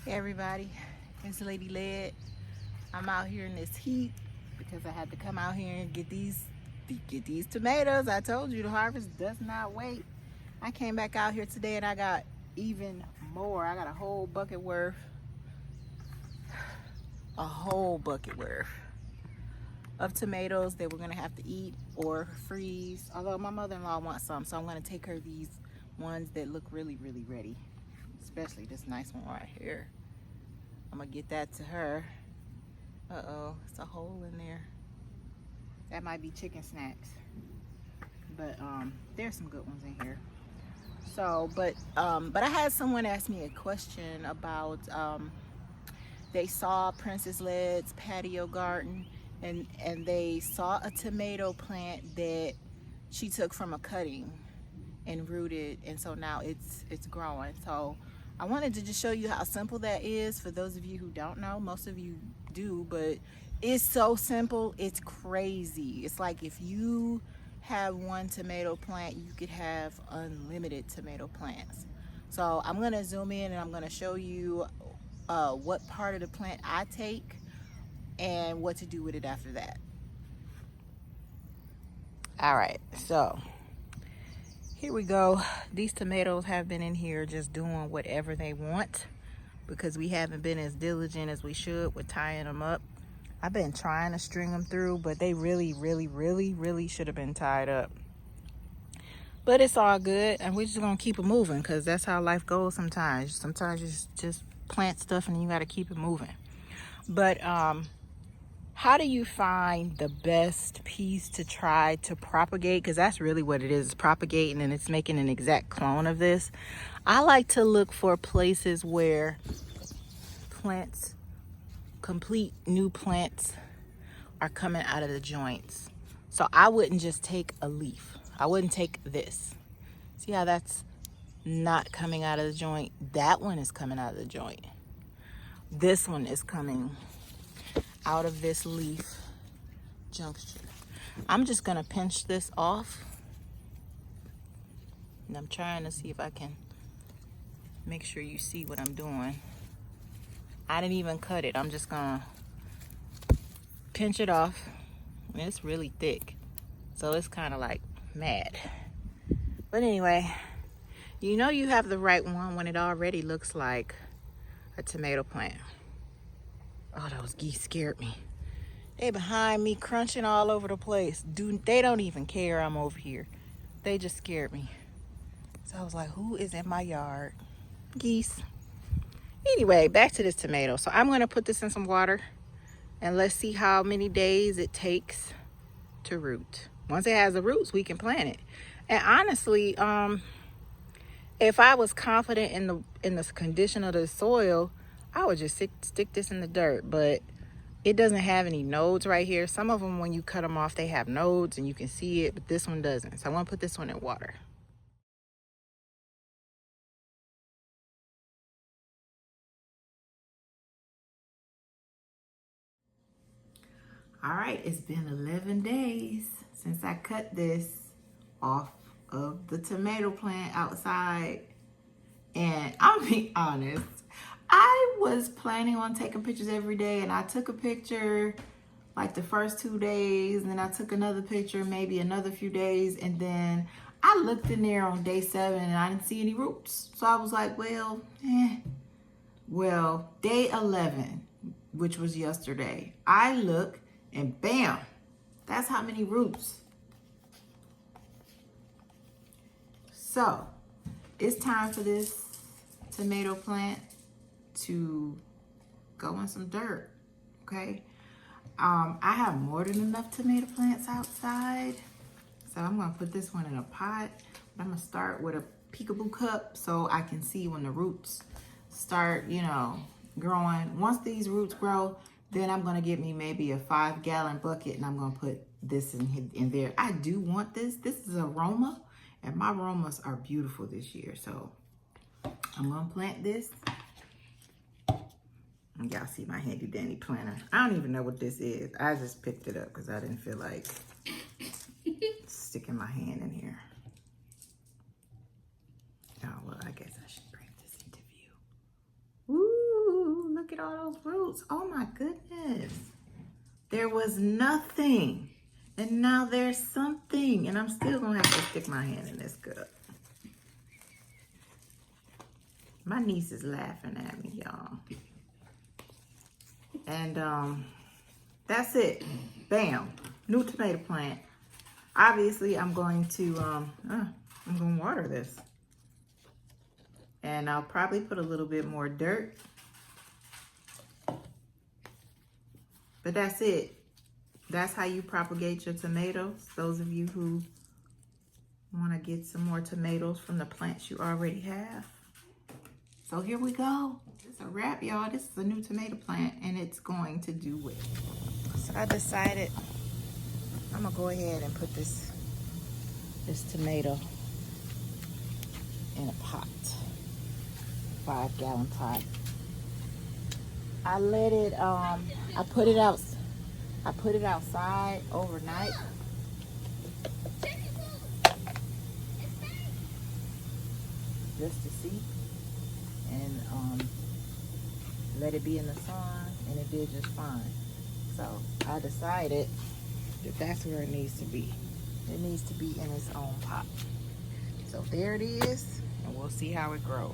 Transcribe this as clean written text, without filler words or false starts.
Hey everybody, it's Lady Led. I'm out here in this heat because I had to come out here and get these tomatoes. I told you the harvest does not wait. I came back out here today and I got even more. I got a whole bucket worth of tomatoes that we're gonna have to eat or freeze. Although my mother-in-law wants some, so I'm gonna take her these ones that look really ready, especially this nice one right here. I'm gonna get that to her. Uh-oh, it's a hole in there. That might be chicken snacks. But there's some good ones in here. So, but I had someone ask me a question about they saw Princess Led's patio garden and they saw a tomato plant that she took from a cutting and rooted, and so now it's growing. So I wanted to just show you how simple that is. For those of you who don't know, most of you do, but it's so simple, it's crazy. It's like if you have one tomato plant, you could have unlimited tomato plants. So I'm gonna zoom in and I'm gonna show you what part of the plant I take and what to do with it after that. All right, so here we go. These tomatoes have been in here just doing whatever they want because we haven't been as diligent as we should with tying them up. I've been trying to string them through, but they really should have been tied up. But it's all good, and we're just gonna keep it moving because that's how life goes sometimes. Sometimes you just plant stuff and you gotta keep it moving. But how do you find the best piece to try to propagate? Because that's really what it is. It's propagating and it's making an exact clone of this. I like to look for places where plants, complete new plants, are coming out of the joints. So I wouldn't just take a leaf. I wouldn't take this. See how that's not coming out of the joint? That one is coming out of the joint. This one is coming out of this leaf juncture. I'm just gonna pinch this off, and I'm trying to see if I can make sure you see what I'm doing. I didn't even cut it. I'm just gonna pinch it off, and it's really thick, so it's kind of like mad. But anyway, you know you have the right one when it already looks like a tomato plant. Oh, those geese scared me. They behind me crunching all over the place. They don't even care I'm over here. They just scared me. So I was like, who is in my yard? Geese. Anyway, back to this tomato. So I'm gonna put this in some water and let's see how many days it takes to root. Once it has the roots, we can plant it. And honestly, if I was confident in the condition of the soil, I would just stick this in the dirt. But it doesn't have any nodes right here. Some of them, when you cut them off, they have nodes and you can see it, but this one doesn't. So I want to put this one in water. All right, it's been 11 days since I cut this off of the tomato plant outside. And I'm gonna be honest, I was planning on taking pictures every day, and I took a picture like the first 2 days, and then I took another picture maybe another few days, and then I looked in there on day 7 and I didn't see any roots. So I was like, well, day 11, which was yesterday, I look and bam, that's how many roots. So it's time for this tomato plant to go in some dirt, okay? I have more than enough tomato plants outside, so I'm gonna put this one in a pot. I'm gonna start with a peekaboo cup so I can see when the roots start, growing. Once these roots grow, then I'm gonna get me maybe a 5-gallon bucket and I'm gonna put this in there. I do want this. This is aroma, and my aromas are beautiful this year. So I'm gonna plant this. And y'all see my handy dandy planter. I don't even know what this is. I just picked it up because I didn't feel like sticking my hand in here. Oh, well, I guess I should bring this into view. Woo! at all those roots. Oh my goodness. There was nothing. And now there's something. And I'm still gonna have to stick my hand in this cup. My niece is laughing at me, y'all. And that's it. Bam. New tomato plant. Obviously, I'm going to water this. And I'll probably put a little bit more dirt. But that's it. That's how you propagate your tomatoes. Those of you who want to get some more tomatoes from the plants you already have. So here we go. It's a wrap, y'all. This is a new tomato plant and it's going to do well. So I decided I'm gonna go ahead and put this tomato in a pot, 5-gallon pot. I let it, I put it outside overnight. Just to see, and let it be in the sun, and it did just fine. So I decided that that's where it needs to be. It needs to be in its own pot. So there it is, and we'll see how it grows.